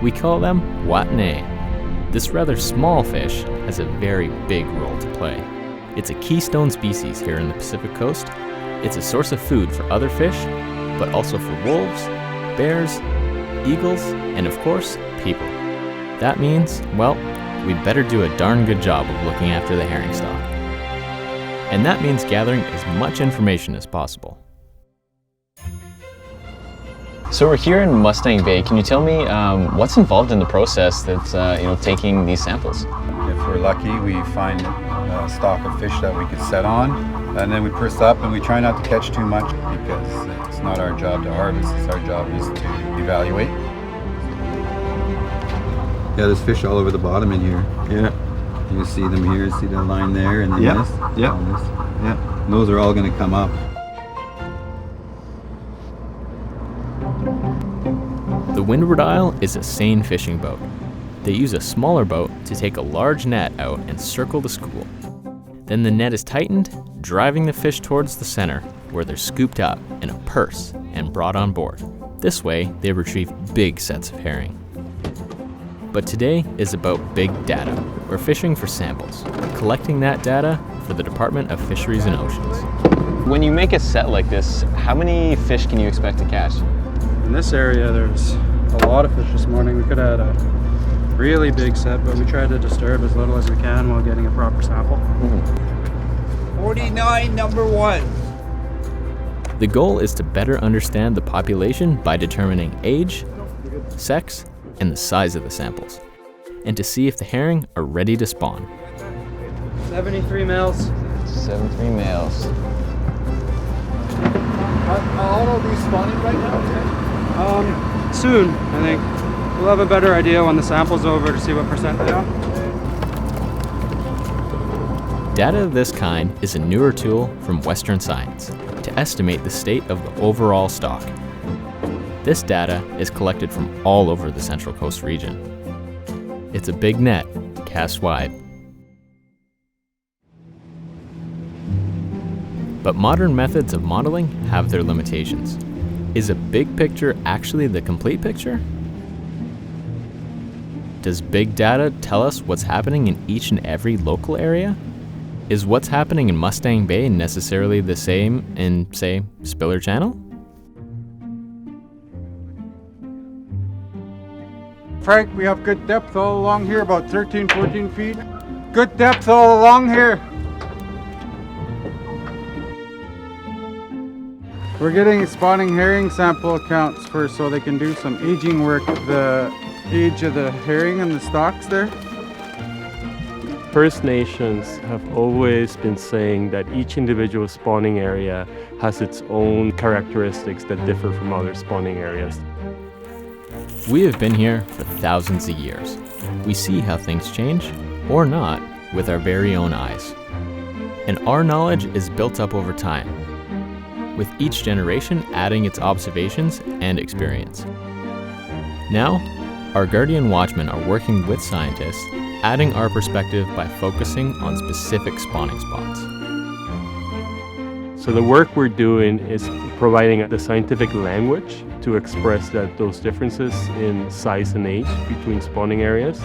We call them Watanabe. This rather small fish has a very big role to play. It's a keystone species here in the Pacific Coast. It's a source of food for other fish, but also for wolves, bears, eagles, and of course, people. That means, well, we'd better do a darn good job of looking after the herring stock. And that means gathering as much information as possible. So we're here in Mustang Bay. Can you tell me what's involved in the process that's taking these samples? If we're lucky, we find a stock of fish that we could set on, and then we purse up and we try not to catch too much because it's not our job to harvest, it's our job is to evaluate. Yeah, there's fish all over the bottom in here. Yeah. You see them here, see the line there, and then this. Yeah. And this. Yeah. And those are all going to come up. The Windward Isle is a seine fishing boat. They use a smaller boat to take a large net out and circle the school. Then the net is tightened, driving the fish towards the center, where they're scooped up in a purse and brought on board. This way, they retrieve big sets of herring. But today is about big data. We're fishing for samples, collecting that data for the Department of Fisheries and Oceans. When you make a set like this, how many fish can you expect to catch? In this area, there's a lot of fish this morning. We could have had a really big set, but we tried to disturb as little as we can while getting a proper sample. 49, number 1. The goal is to better understand the population by determining age, sex, and the size of the samples, and to see if the herring are ready to spawn. 73 males. 73 males. How old are these spawning right now? Soon, I think. We'll have a better idea when the sample's over to see what percent they are. Data of this kind is a newer tool from Western Science to estimate the state of the overall stock. This data is collected from all over the Central Coast region. It's a big net, cast wide. But modern methods of modeling have their limitations. Is a big picture actually the complete picture? Does big data tell us what's happening in each and every local area? Is what's happening in Mustang Bay necessarily the same in, say, Spiller Channel? Frank, we have good depth all along here, about 13, 14 feet. Good depth all along here. We're getting spawning herring sample counts first so they can do some aging work, the age of the herring and the stocks there. First Nations have always been saying that each individual spawning area has its own characteristics that differ from other spawning areas. We have been here for thousands of years. We see how things change, or not, with our very own eyes. And our knowledge is built up over time, with each generation adding its observations and experience. Now, our Guardian Watchmen are working with scientists, adding our perspective by focusing on specific spawning spots. So the work we're doing is providing the scientific language to express those differences in size and age between spawning areas.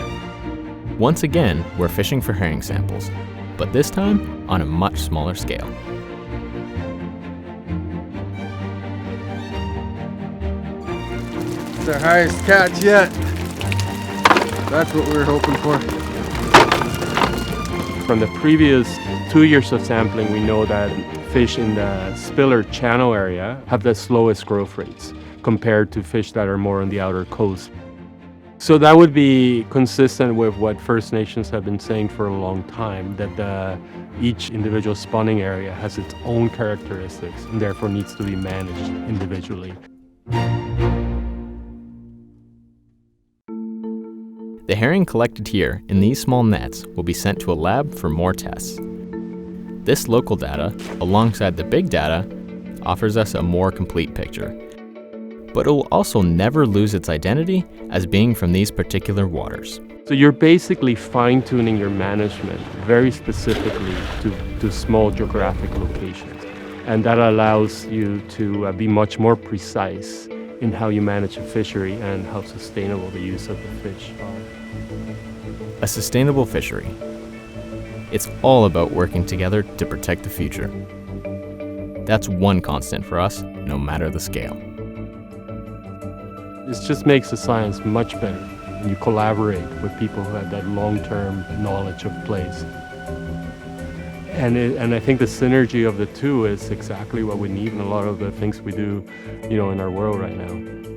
Once again, we're fishing for herring samples, but this time on a much smaller scale. It's our highest catch yet. That's what we were hoping for. From the previous 2 years of sampling, we know that fish in the Spiller Channel area have the slowest growth rates compared to fish that are more on the outer coast. So that would be consistent with what First Nations have been saying for a long time, that each individual spawning area has its own characteristics and therefore needs to be managed individually. The herring collected here in these small nets will be sent to a lab for more tests. This local data, alongside the big data, offers us a more complete picture. But it will also never lose its identity as being from these particular waters. So you're basically fine-tuning your management very specifically to small geographic locations. And that allows you to be much more precise in how you manage a fishery and how sustainable the use of the fish are. A sustainable fishery. It's all about working together to protect the future. That's one constant for us, no matter the scale. It just makes the science much better when you collaborate with people who have that long-term knowledge of place. And I think the synergy of the two is exactly what we need in a lot of the things we do, in our world right now.